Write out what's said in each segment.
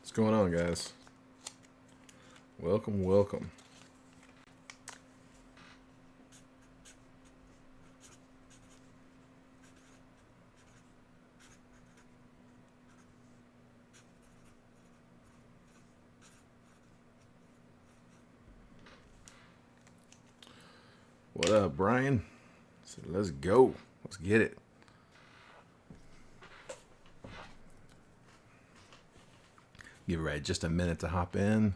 What's going on, guys? Welcome, welcome. What up, Brian? So let's go. Let's get it. Give Red just a minute to hop in.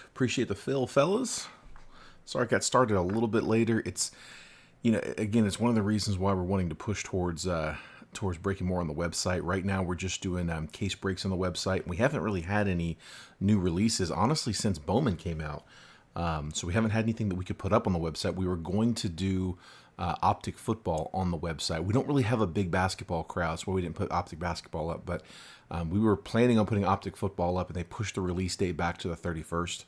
Appreciate the fill, fellas. Sorry I got started a little bit later. It's, again, it's one of the reasons why we're wanting to push towards breaking more on the website. Right now, we're just doing case breaks on the website. We haven't really had any new releases, honestly, since Bowman came out. So we haven't had anything that we could put up on the website. We were going to do Optic football on the website. We don't really have a big basketball crowd, so we didn't put Optic basketball up. But we were planning on putting Optic football up, and they pushed the release date back to the 31st.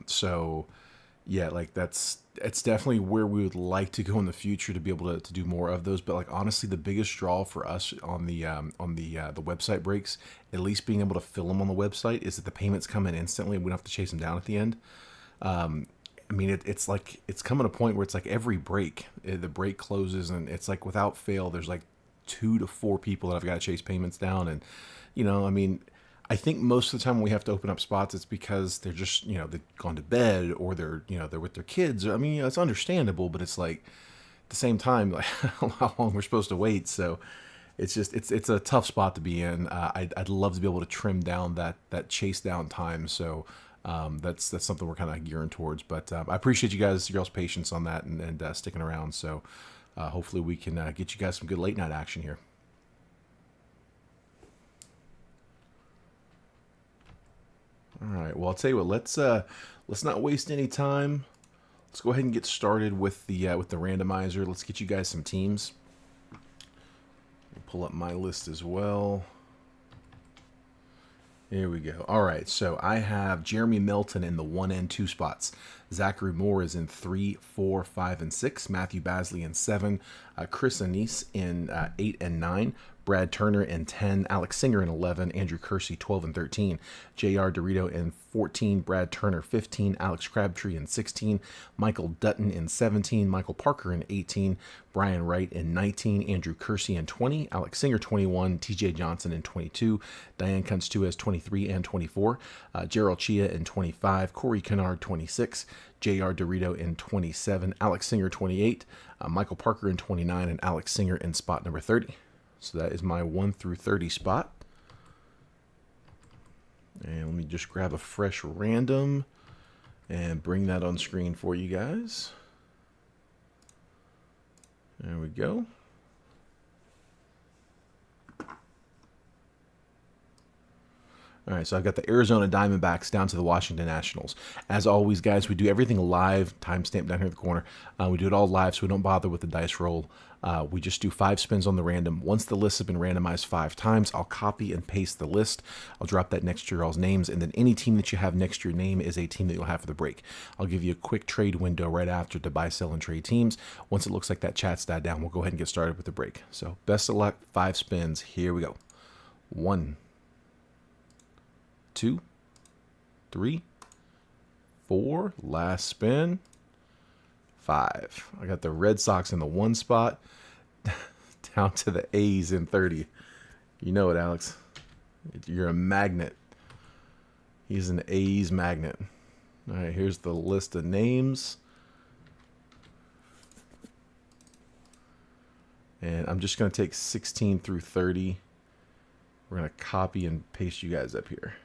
So yeah, like it's definitely where we would like to go in the future to be able to do more of those. But like honestly, the biggest draw for us on the website breaks, at least being able to fill them on the website, is that the payments come in instantly. We don't have to chase them down at the end. I mean, it's like it's coming to a point where it's like every break, the break closes, and it's like without fail, there's like 2 to 4 people that I've got to chase payments down, and I mean. I think most of the time when we have to open up spots, it's because they're just, they've gone to bed or they're with their kids. I mean, it's understandable, but it's like at the same time, like how long we're supposed to wait. So it's just, it's a tough spot to be in. I'd love to be able to trim down that chase down time. So that's something we're kind of gearing towards, but I appreciate you guys, your all's patience on that and sticking around. So hopefully we can get you guys some good late night action here. All right. Well, I'll tell you what. Let's not waste any time. Let's go ahead and get started with the randomizer. Let's get you guys some teams. I'll pull up my list as well. Here we go. All right. So I have Jeremy Melton in the 1 and 2 spots. Zachary Moore is in 3, 4, 5, and 6. Matthew Basley in 7. Chris Anise in 8 and 9. Brad Turner in 10, Alex Singer in 11, Andrew Kersey 12 and 13, J.R. Dorito in 14, Brad Turner 15, Alex Crabtree in 16, Michael Dutton in 17, Michael Parker in 18, Bryan Wright in 19, Andrew Kersey in 20, Alex Singer 21, T.J. Johnson in 22, Diane Kunstuez 23 and 24, Gerald Chia in 25, Corey Kennard 26, J.R. Dorito in 27, Alex Singer 28, Michael Parker in 29, and Alex Singer in spot number 30. So that is my 1 through 30 spot. And let me just grab a fresh random and bring that on screen for you guys. There we go. All right, so I've got the Arizona Diamondbacks down to the Washington Nationals. As always, guys, we do everything live, timestamp down here in the corner. We do it all live, so we don't bother with the dice roll. We just do 5 spins on the random. Once the list has been randomized 5 times, I'll copy and paste the list. I'll drop that next to your all's names, and then any team that you have next to your name is a team that you'll have for the break. I'll give you a quick trade window right after to buy, sell, and trade teams. Once it looks like that chat's died down, we'll go ahead and get started with the break. So best of luck, 5 spins. Here we go. 1, 2, 3, 4, last spin, 5. I got the Red Sox in the 1 spot, down to the A's in 30. You know it, Alex. You're a magnet. He's an A's magnet. All right, here's the list of names. And I'm just going to take 16 through 30. We're going to copy and paste you guys up here.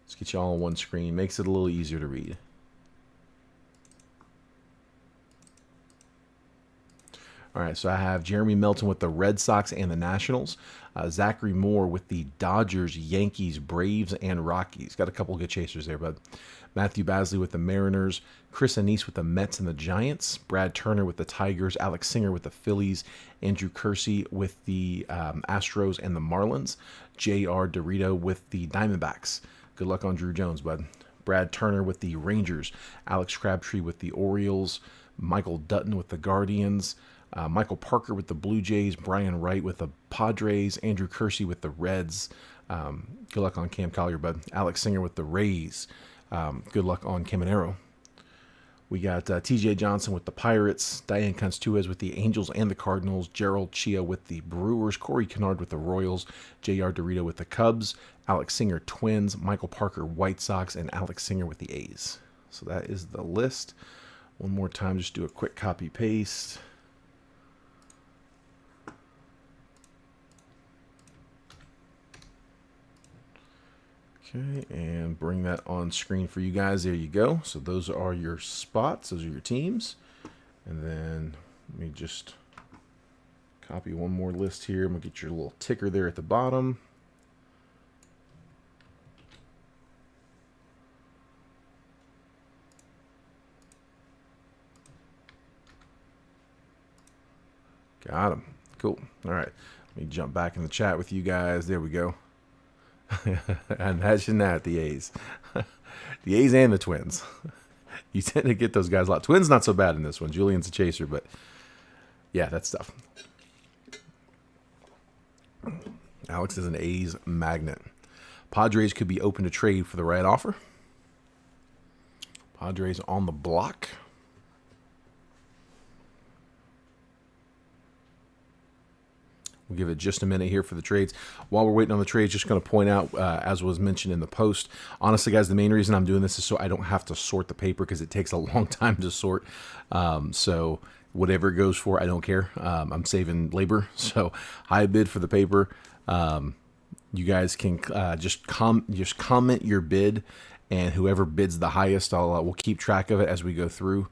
Let's get you all on one screen. Makes it a little easier to read. All right, so I have Jeremy Melton with the Red Sox and the Nationals. Zachary Moore with the Dodgers, Yankees, Braves, and Rockies. Got a couple good chasers there, bud. Matthew Basley with the Mariners. Chris Anise with the Mets and the Giants. Brad Turner with the Tigers. Alex Singer with the Phillies. Andrew Kersey with the Astros and the Marlins. J.R. Dorito with the Diamondbacks. Good luck on Drew Jones, bud. Brad Turner with the Rangers. Alex Crabtree with the Orioles. Michael Dutton with the Guardians. Michael Parker with the Blue Jays, Bryan Wright with the Padres, Andrew Kersey with the Reds. Good luck on Cam Collier, bud. Alex Singer with the Rays. Good luck on Caminero. We got TJ Johnson with the Pirates, Diane Kunz-Tuez with the Angels and the Cardinals, Gerald Chia with the Brewers, Corey Kennard with the Royals, J.R. Dorito with the Cubs, Alex Singer Twins, Michael Parker White Sox, and Alex Singer with the A's. So that is the list. One more time, just do a quick copy paste. Okay, and bring that on screen for you guys. There you go. So those are your spots. Those are your teams. And then let me just copy one more list here. I'm going to get your little ticker there at the bottom. Got them. Cool. All right. Let me jump back in the chat with you guys. There we go. Imagine that, the A's. The A's and the Twins. You tend to get those guys a lot. Twins not so bad in this one. Julian's a chaser, but yeah, that's tough. Alex is an A's magnet. Padres could be open to trade for the right offer. Padres on the block. We'll give it just a minute here for the trades. While we're waiting on the trades, just going to point out, as was mentioned in the post, honestly, guys, the main reason I'm doing this is so I don't have to sort the paper because it takes a long time to sort. So whatever it goes for, I don't care. I'm saving labor. So high bid for the paper. You guys can just comment your bid, and whoever bids the highest, we'll keep track of it as we go through.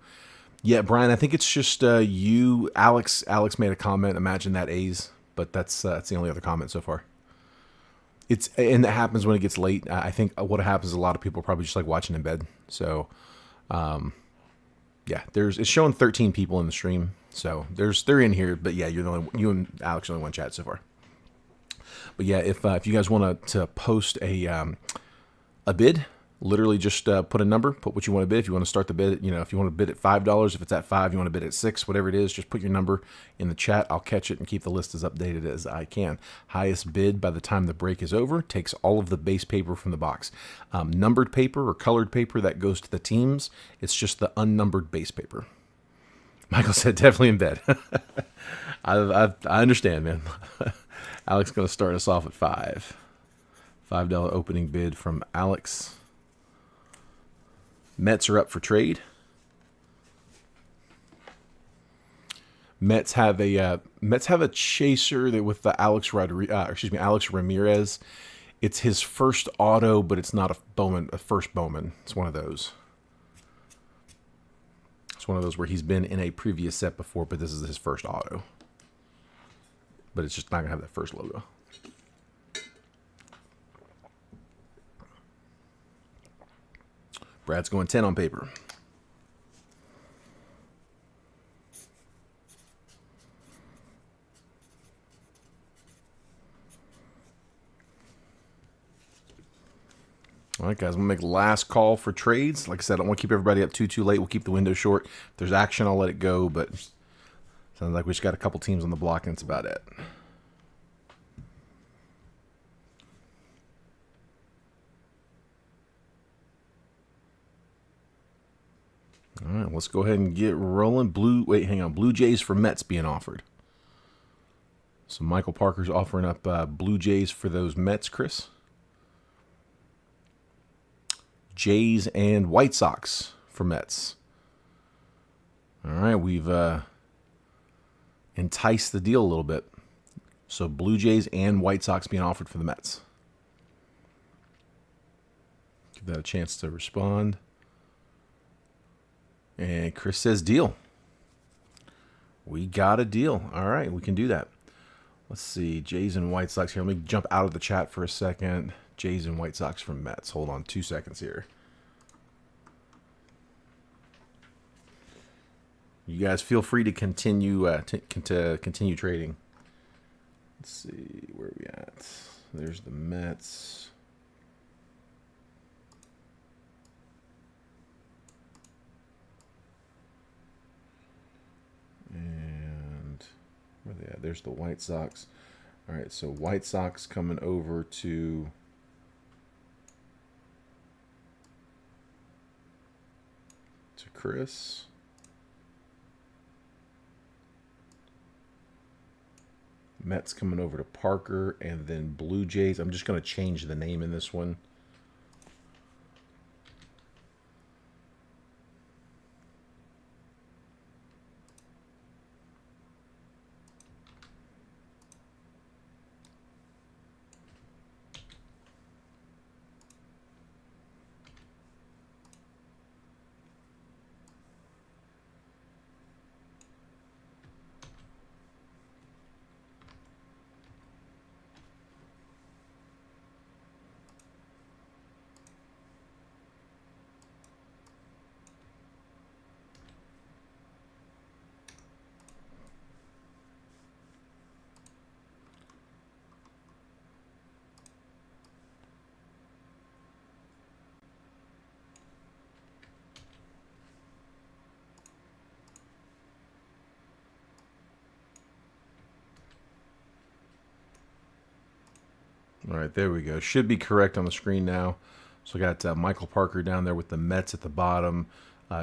Yeah, Brian, I think it's just you. Alex made a comment. Imagine that, A's. But that's the only other comment so far. And that happens when it gets late. I think what happens is a lot of people probably just like watching in bed. So, yeah, it's showing 13 people in the stream. So they're in here, but yeah, you and Alex are the only one chat so far. But yeah, if you guys want to post a bid, literally just put a number, put what you want to bid. If you want to start the bid, if you want to bid at $5, if it's at $5, you want to bid at $6, whatever it is, just put your number in the chat. I'll catch it and keep the list as updated as I can. Highest bid by the time the break is over takes all of the base paper from the box. Numbered paper or colored paper, that goes to the teams. It's just the unnumbered base paper. Michael said definitely in bed. I understand, man. Alex going to start us off at $5 opening bid from Alex. Mets are up for trade. Mets have a chaser that with the Alex Ramirez. It's his first auto, but it's not a first Bowman. It's one of those. It's one of those where he's been in a previous set before, but this is his first auto. But it's just not gonna have that first logo. Brad's going 10 on paper. All right, guys, I'm going to make the last call for trades. Like I said, I don't want to keep everybody up too late. We'll keep the window short. If there's action, I'll let it go, but sounds like we just got a couple teams on the block, and that's about it. All right, let's go ahead and get rolling. Blue Jays for Mets being offered. So Michael Parker's offering up Blue Jays for those Mets, Chris. Jays and White Sox for Mets. All right, we've enticed the deal a little bit. So Blue Jays and White Sox being offered for the Mets. Give that a chance to respond. And Chris says deal. We got a deal. All right, we can do that. Let's see. Jays and White Sox here. Let me jump out of the chat for a second. Jays and White Sox from Mets. Hold on 2 seconds here. You guys feel free to continue continue trading. Let's see. Where are we at? There's the Mets. And Where they at? There's the White Sox. All right, so White Sox coming over to Chris. Mets coming over to Parker, and then Blue Jays. I'm just going to change the name in this one. All right, there we go. Should be correct on the screen now. So I got Michael Parker down there with the Mets at the bottom.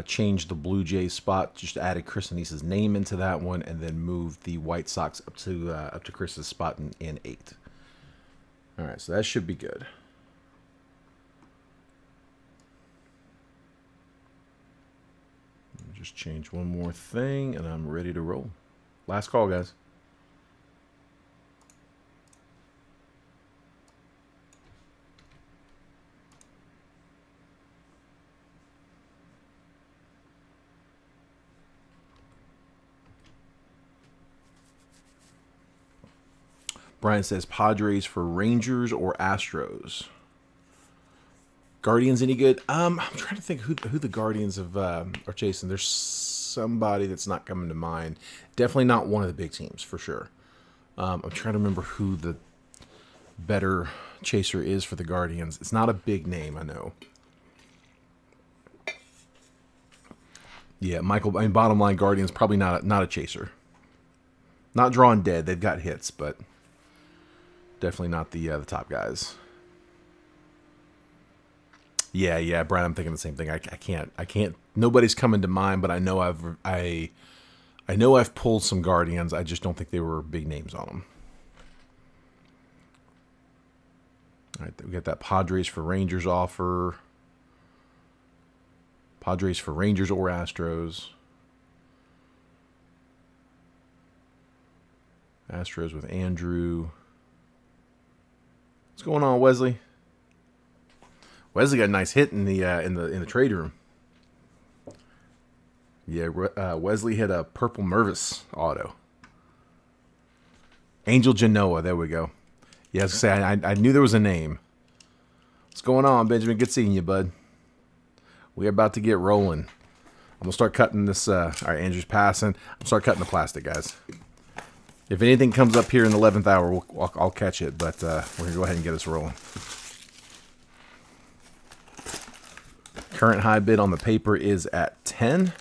Changed the Blue Jays spot, just added Chris Anise's name into that one, and then moved the White Sox up to Chris's spot in 8. All right, so that should be good. Just change one more thing, and I'm ready to roll. Last call, guys. Brian says Padres for Rangers or Astros. Guardians any good? I'm trying to think who the Guardians are chasing. There's somebody that's not coming to mind. Definitely not one of the big teams for sure. I'm trying to remember who the better chaser is for the Guardians. It's not a big name, I know. Yeah, Michael. I mean, bottom line, Guardians probably not a chaser. Not drawing dead. They've got hits, but definitely not the top guys. Yeah, Brian. I'm thinking the same thing. I can't. Nobody's coming to mind, but I know I've pulled some Guardians. I just don't think they were big names on them. All right, we got that Padres for Rangers offer. Padres for Rangers or Astros. Astros with Andrew. What's going on, Wesley? Wesley got a nice hit in the trade room. Yeah, Wesley hit a purple Mervis auto. Angel Genoa, there we go. Yeah, I was gonna say I knew there was a name. What's going on, Benjamin? Good seeing you, bud. We're about to get rolling. I'm gonna start cutting this. All right, Andrew's passing. I'm gonna start cutting the plastic, guys. If anything comes up here in the 11th hour, I'll catch it. But we're gonna go ahead and get us rolling. Current high bid on the paper is at 10.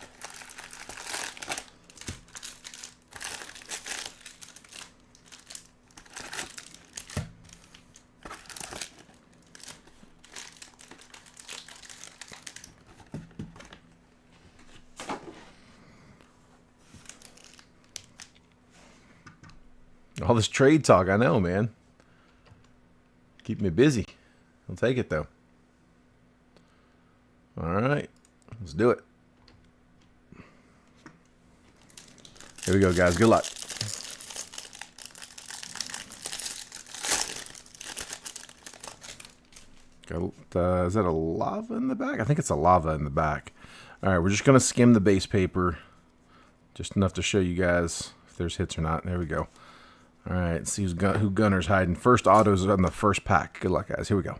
All this trade talk, I know, man. Keep me busy. I'll take it, though. All right, let's do it. Here we go, guys. Good luck. Is that a lava in the back? I think it's a lava in the back. All right, we're just going to skim the base paper. Just enough to show you guys if there's hits or not. There we go. All right, let's see who Gunner's hiding. First auto is on the first pack. Good luck, guys. Here we go.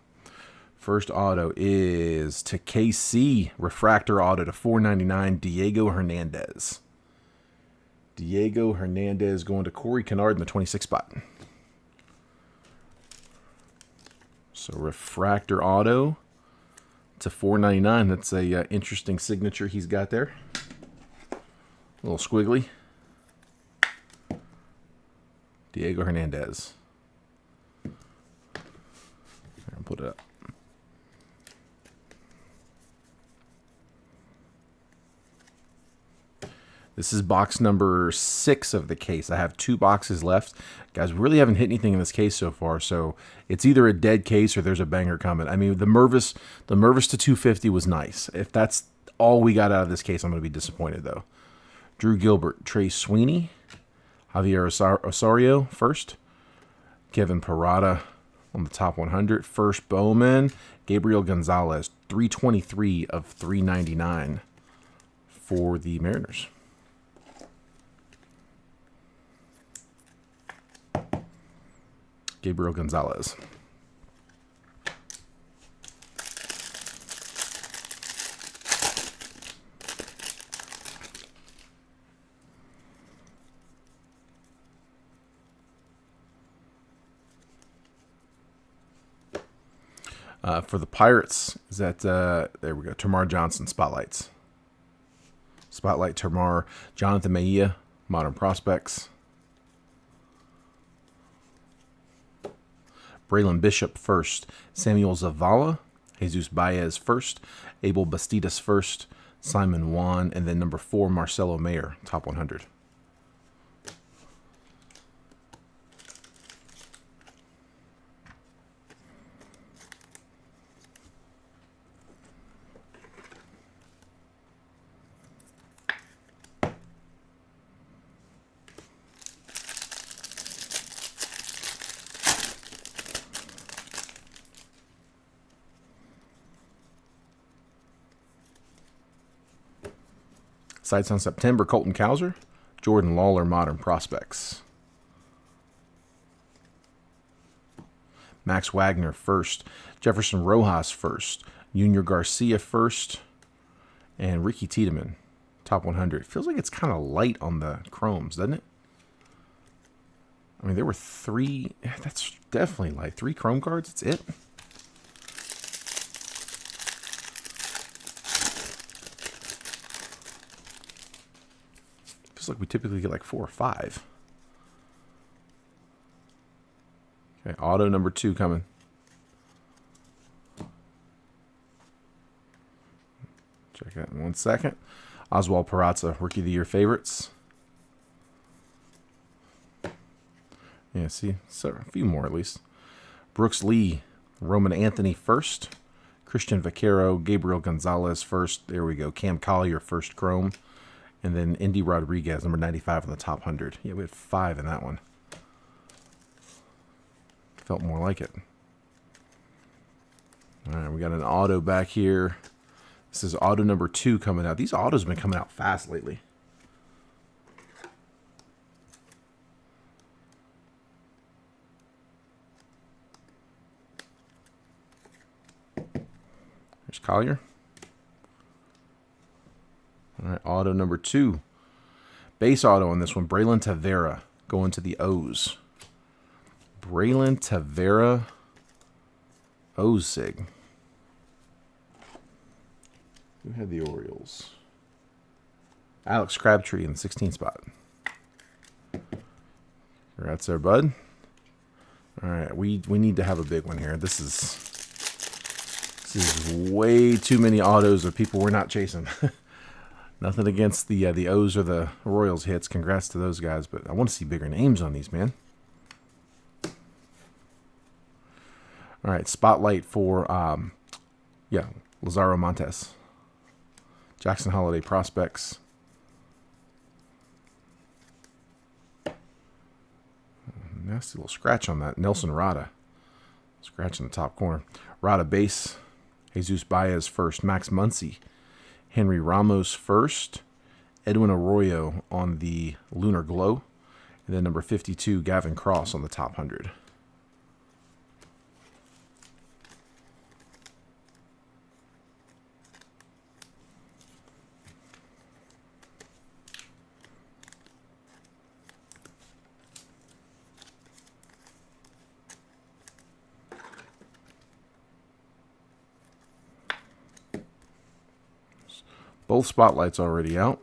First auto is to KC. Refractor auto to $4.99. Diego Hernandez. Diego Hernandez going to Corey Kennard in the 26 spot. So refractor auto to $4.99. That's a interesting signature he's got there. A little squiggly. Diego Hernandez. I'll put it up. This is box number 6 of the case. I have 2 boxes left. Guys, we really haven't hit anything in this case so far, so it's either a dead case or there's a banger coming. I mean, the Mervis to 250 was nice. If that's all we got out of this case, I'm going to be disappointed, though. Drew Gilbert, Trey Sweeney, Javier Osorio first, Kevin Parada on the top 100, first Bowman, Gabriel Gonzalez, 323 of 399 for the Mariners. Gabriel Gonzalez. For the Pirates, is that, there we go, Termarr Johnson, Spotlights. Spotlight, Termarr, Jonathan Mejia, Modern Prospects. Braylon Bishop first, Samuel Zavala, Jesus Baez first, Abel Bastidas first, Simon Juan, and then number 4, Marcelo Mayer, top 100. Sights on September, Colton Cowser, Jordan Lawler, Modern Prospects. Max Wagner first, Jefferson Rojas first, Junior Garcia first, and Ricky Tiedemann, top 100. Feels like it's kind of light on the chromes, doesn't it? I mean, there were 3, that's definitely light. 3 chrome cards, that's it. Feels like we typically get like 4 or 5. Okay, auto number 2 coming. Check that in 1 second. Oswald Peraza, Rookie of the Year favorites. Yeah, see, so a few more at least. Brooks Lee, Roman Anthony first. Christian Vaquero, Gabriel Gonzalez first. There we go. Cam Collier first chrome. And then Indy Rodriguez, number 95 on the top 100. Yeah, we had 5 in that one. Felt more like it. All right, we got an auto back here. This is auto number 2 coming out. These autos have been coming out fast lately. There's Collier. All right, auto number 2. Base auto on this one. Braylon Tavera going to the O's. Braylon Tavera, O's sig. Who had the Orioles? Alex Crabtree in the 16th spot. Congrats there, bud. All right, we need to have a big one here. This is way too many autos of people we're not chasing. Nothing against the O's or the Royals hits. Congrats to those guys, but I want to see bigger names on these, man. All right, spotlight for Lazaro Montes, Jackson Holiday Prospects. Nasty little scratch on that. Nelson Rada, scratch in the top corner. Rada base, Jesus Baez first, Max Muncy, Henry Ramos first, Edwin Arroyo on the Lunar Glow, and then number 52, Gavin Cross on the top 100. Both spotlights already out.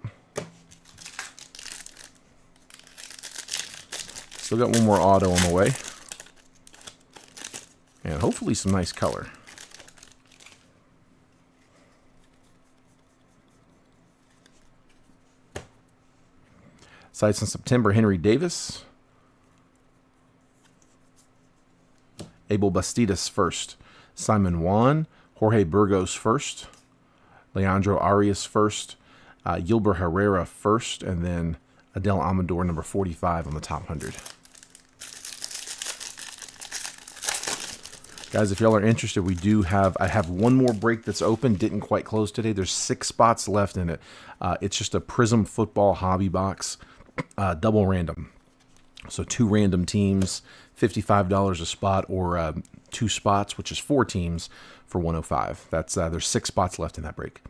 Still got one more auto on the way. And hopefully some nice color. Sites in September, Henry Davis. Abel Bastidas first. Simon Juan. Jorge Burgos first. Leandro Arias first. Yilber Herrera first. And then Adel Amador, number 45 on the top 100. Guys, if y'all are interested, I have one more break that's open. Didn't quite close today. There's 6 spots left in it. It's just a Prism Football hobby box. Double random. So 2 random teams, $55 a spot, or 2 spots, which is 4 teams for $105. That's there's 6 spots left in that break.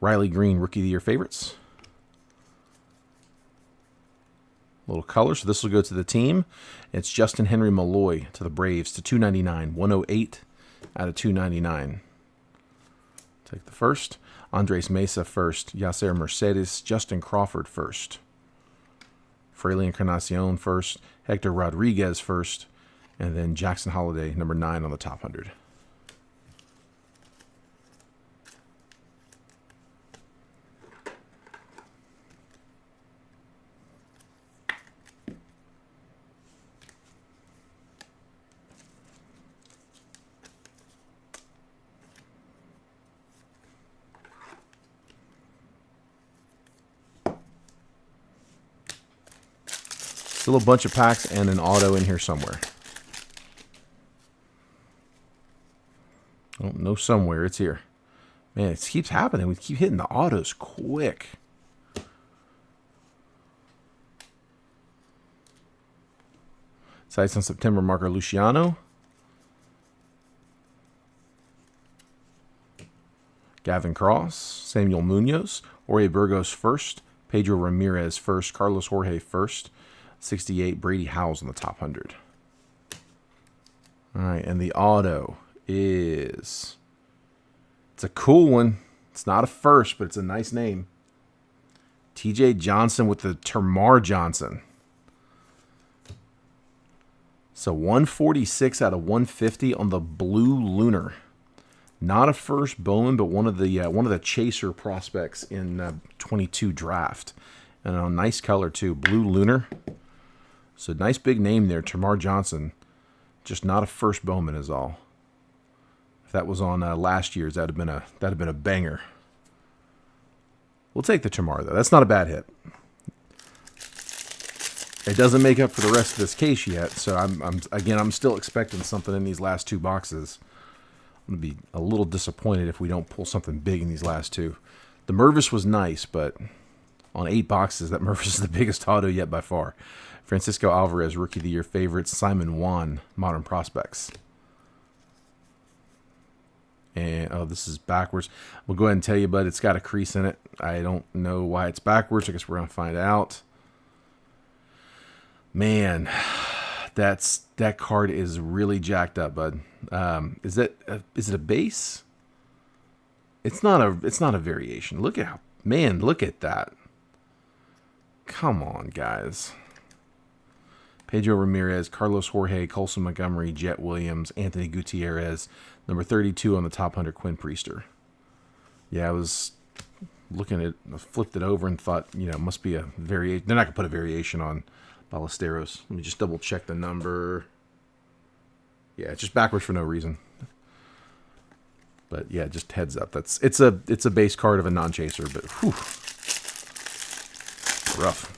Riley Green, Rookie of the Year favorites. Little color, so this will go to the team. It's Justin Henry Malloy to the Braves to $299, 108 out of 299. Take the first. Andres Mesa first. Yasser Mercedes. Justin Crawford first. Fraley Encarnacion first, Hector Rodriguez first, and then Jackson Holiday, number 9 on the top 100. Still a bunch of packs and an auto in here somewhere. Oh, no somewhere. It's here. Man, it keeps happening. We keep hitting the autos quick. Sites in September, Marco Luciano. Gavin Cross. Samuel Munoz. Jorge Burgos first. Pedro Ramirez first. Carlos Jorge first. 68, Brady Howes on the top 100. All right, and the auto is... It's a cool one. It's not a first, but it's a nice name. TJ Johnson with the Termar Johnson. So 146 out of 150 on the Blue Lunar. Not a first Bowman, but one of the chaser prospects in 22 draft. And a nice color too, Blue Lunar. So nice big name there, Termar Johnson. Just not a first Bowman is all. If that was on last year's, that'd have been a banger. We'll take the Termar though. That's not a bad hit. It doesn't make up for the rest of this case yet, so I'm still expecting something in these last 2 boxes. I'm gonna be a little disappointed if we don't pull something big in these last 2. The Mervis was nice, but on 8 boxes, that Mervis is the biggest auto yet by far. Francisco Alvarez, Rookie of the Year favorites. Simon Juan, Modern Prospects. And, oh, this is backwards. We'll go ahead and tell you, bud, it's got a crease in it. I don't know why it's backwards. I guess we're going to find out. Man, that card is really jacked up, bud. Is it a base? It's not a variation. Look at that. Come on, guys. Pedro Ramirez, Carlos Jorge, Colson Montgomery, Jet Williams, Anthony Gutierrez, number 32 on the top 100, Quinn Priester. Yeah, I was looking at, I flipped it over and thought, it must be a variation. They're not going to put a variation on Ballesteros. Let me just double check the number. Yeah, it's just backwards for no reason. But yeah, just heads up. It's a base card of a non-chaser, but whew, rough.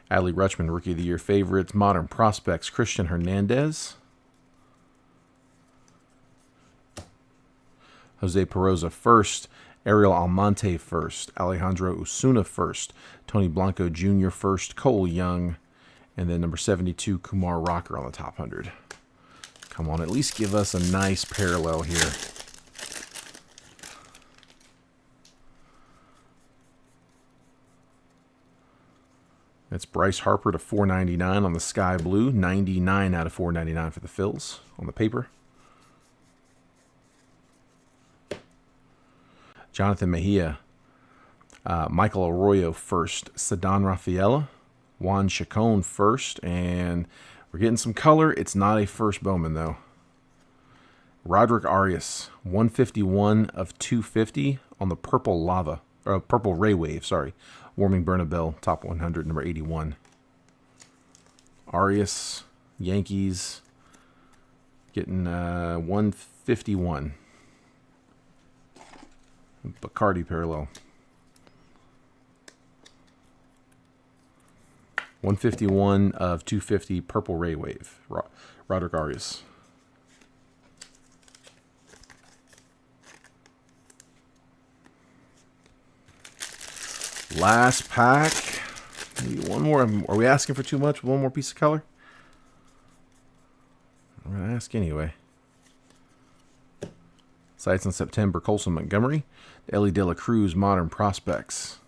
Adley Rutschman, Rookie of the Year favorites. Modern Prospects, Christian Hernandez. Jose Peroza first. Ariel Almonte first. Alejandro Osuna first. Tony Blanco Jr. first. Cole Young. And then number 72, Kumar Rocker on the top 100. Come on, at least give us a nice parallel here. That's Bryce Harper to 499 on the Sky Blue. 99 out of 499 for the Phils on the paper. Jonathan Mejia, Michael Arroyo first, Cedon Rafaela, Juan Chacon first, and we're getting some color. It's not a first Bowman, though. Roderick Arias, 151 of 250 on the Purple Lava, or Purple Ray Wave, sorry. Warming Bernabel, top 100, number 81. Arias, Yankees, getting 151. Bacardi parallel. 151 of 250, Purple Ray Wave, Roderick Arias. Last pack. Maybe one more. Are we asking for too much? One more piece of color? I'm going to ask anyway. Sights in September, Colson Montgomery. Ellie De La Cruz, Modern Prospects.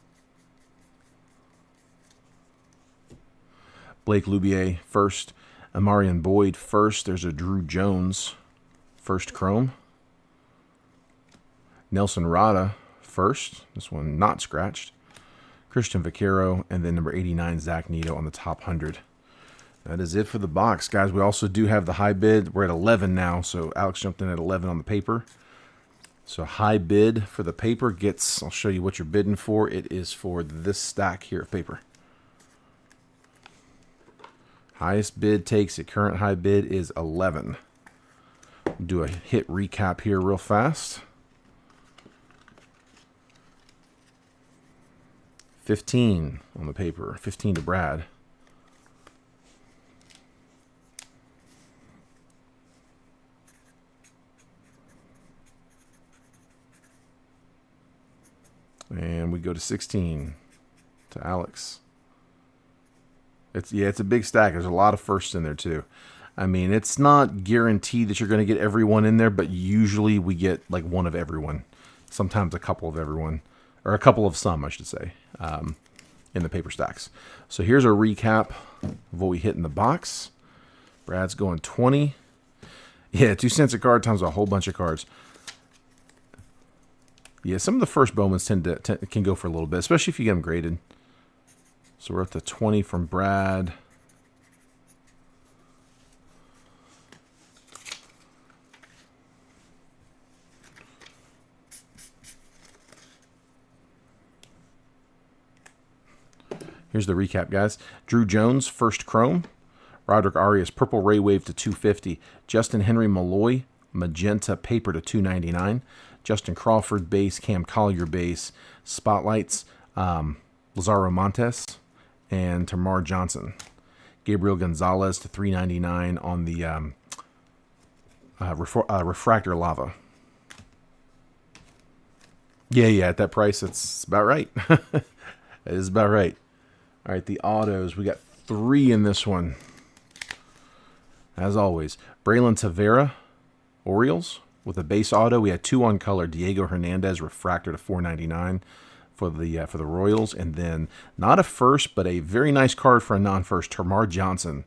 Blake Lubier, first. Amarian Boyd, first. There's a Drew Jones, first Chrome. Nelson Rada, first. This one not scratched. Christian Vaquero, and then number 89, Zach Neto on the top 100. That is it for the box, guys. We also do have the high bid. We're at 11 now, so Alex jumped in at 11 on the paper. So high bid for the paper gets, I'll show you what you're bidding for. It is for this stack here of paper. Highest bid takes it. Current high bid is 11. We'll do a hit recap here real fast. 15 on the paper. 15 to Brad. And we go to 16 to Alex. It's a big stack. There's a lot of firsts in there too. I mean, it's not guaranteed that you're going to get everyone in there, but usually we get like one of everyone. Sometimes a couple of everyone. Or a couple of some, I should say, in the paper stacks. So here's a recap of what we hit in the box. Brad's going 20. Yeah, 2 cents a card times a whole bunch of cards. Yeah, some of the first Bowmans can go for a little bit, especially if you get them graded. So we're up to 20 from Brad. Here's the recap, guys. Drew Jones, first Chrome. Roderick Arias, Purple Ray Wave to 250. Justin Henry Malloy, Magenta Paper to 299. Justin Crawford base, Cam Collier base, Spotlights, Lazaro Montes, and Tamar Johnson. Gabriel Gonzalez to 399 on the Refractor Lava. Yeah, at that price, it's about right. It is about right. All right, the autos. We got 3 in this one. As always, Braylon Tavera, Orioles, with a base auto. We had 2 on color. Diego Hernandez, Refractor to 499 for the Royals. And then, not a first, but a very nice card for a non-first, Tamar Johnson,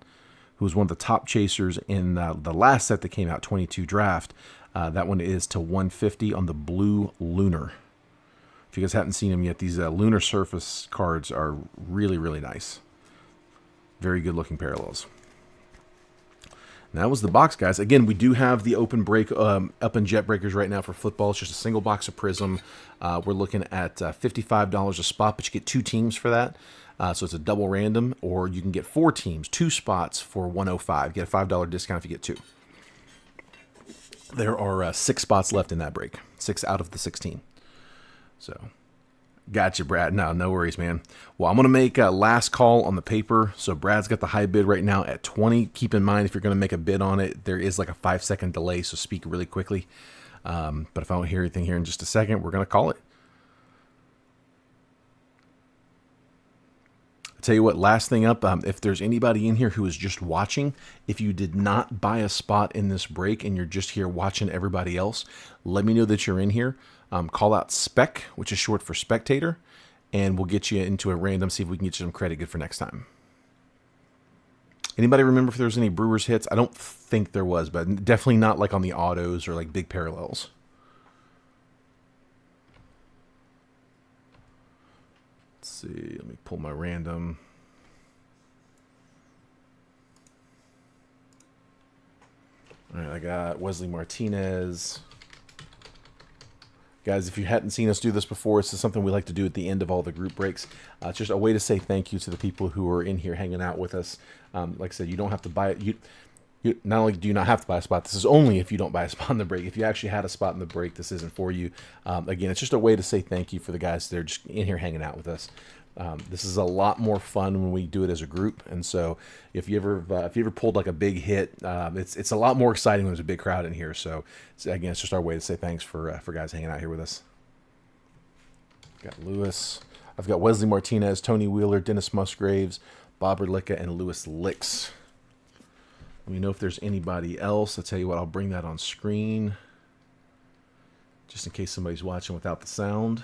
who was one of the top chasers in the last set that came out, 22 draft. That one is to 150 on the Blue Lunar. If you guys haven't seen them yet, these Lunar Surface cards are really, really nice. Very good looking parallels. And that was the box, guys. Again, we do have the open break up in Jet Breakers right now for football. It's just a single box of Prism. We're looking at $55 a spot, but you get 2 teams for that. So it's a double random, or you can get 4 teams, 2 spots for $105. Get a $5 discount if you get 2. There are 6 spots left in that break. 6 out of the 16. So, gotcha, Brad. No worries, man. Well, I'm going to make a last call on the paper. So, Brad's got the high bid right now at 20. Keep in mind, if you're going to make a bid on it, there is like a 5-second delay, so speak really quickly. But if I don't hear anything here in just a second, we're going to call it. I'll tell you what, last thing up, if there's anybody in here who is just watching, if you did not buy a spot in this break and you're just here watching everybody else, let me know that you're in here. Call out SPEC, which is short for spectator, and we'll get you into a random, see if we can get you some credit good for next time. Anybody remember if there was any Brewers hits? I don't think there was, but definitely not like on the autos or like big parallels. see. Let me pull my random. All right, I got Wesley Martinez. Guys, if you hadn't seen us do this before, this is something we like to do at the end of all the group breaks. It's just a way to say thank you to the people who are in here hanging out with us. Like I said, you don't have to buy it. You not only do you not have to buy a spot, this is only if you don't buy a spot in the break. If you actually had a spot in the break, this isn't for you. Again, it's just a way to say thank you for the guys that are just in here hanging out with us. This is a lot more fun when we do it as a group, and so if you ever pulled like a big hit, it's a lot more exciting when there's a big crowd in here. So again, it's just our way to say thanks for guys hanging out here with us. Got Lewis. I've got Wesley Martinez, Tony Wheeler, Dennis Musgraves, Bob Erlicka, and Lewis Licks. Let me know if there's anybody else. I'll tell you what, I'll bring that on screen just in case somebody's watching without the sound.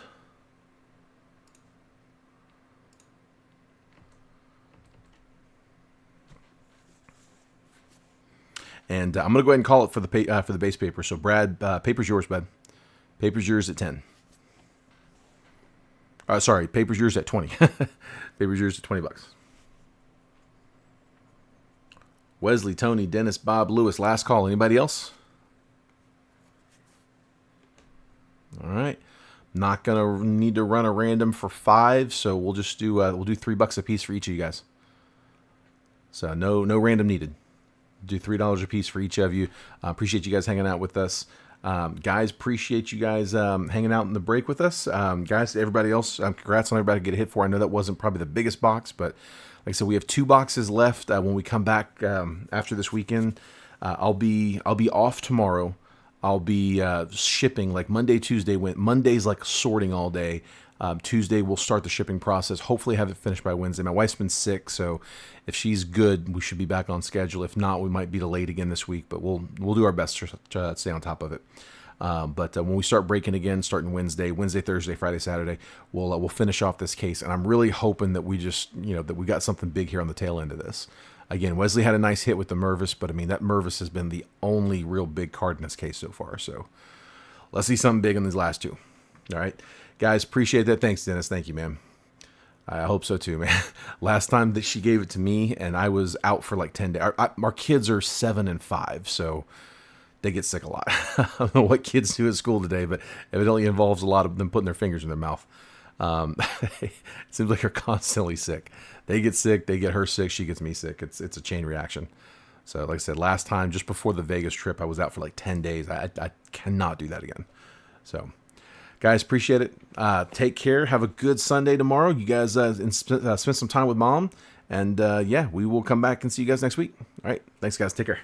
And I'm going to go ahead and call it for the base paper. So, Brad, paper's yours, bud. Paper's yours at 10. Sorry, paper's yours at 20. Paper's yours at $20. Wesley, Tony, Dennis, Bob, Lewis. Last call. Anybody else? All right. Not gonna need to run a random for 5, so we'll just do $3 a piece for each of you guys. So no random needed. Do $3 a piece for each of you. Appreciate you guys hanging out with us. Guys, appreciate you guys hanging out in the break with us. Guys, everybody else, congrats on everybody to get a hit for. I know that wasn't probably the biggest box, but like I said, we have 2 boxes left. When we come back after this weekend, I'll be off tomorrow. I'll be shipping like Monday, Tuesday. Monday's like sorting all day. Tuesday we'll start the shipping process. Hopefully have it finished by Wednesday. My wife's been sick, so if she's good, we should be back on schedule. If not, we might be delayed again this week, but we'll do our best to stay on top of it. But when we start breaking again, starting Wednesday, Thursday, Friday, Saturday, we'll finish off this case. And I'm really hoping that we just that we got something big here on the tail end of this. Again, Wesley had a nice hit with the Mervis, but I mean that Mervis has been the only real big card in this case so far. So let's see something big in these last 2. All right, guys, appreciate that. Thanks, Dennis. Thank you, man. I hope so too, man. Last time that she gave it to me, and I was out for like 10 days. Our kids are 7 and 5, so they get sick a lot. I don't know what kids do at school today, but evidently involves a lot of them putting their fingers in their mouth. It seems like they're constantly sick. They get sick, they get her sick, she gets me sick. It's a chain reaction. So like I said, last time, just before the Vegas trip, I was out for like 10 days. I cannot do that again. So guys, appreciate it. Take care. Have a good Sunday tomorrow. You guys spend some time with Mom. And yeah, we will come back and see you guys next week. All right. Thanks, guys. Take care.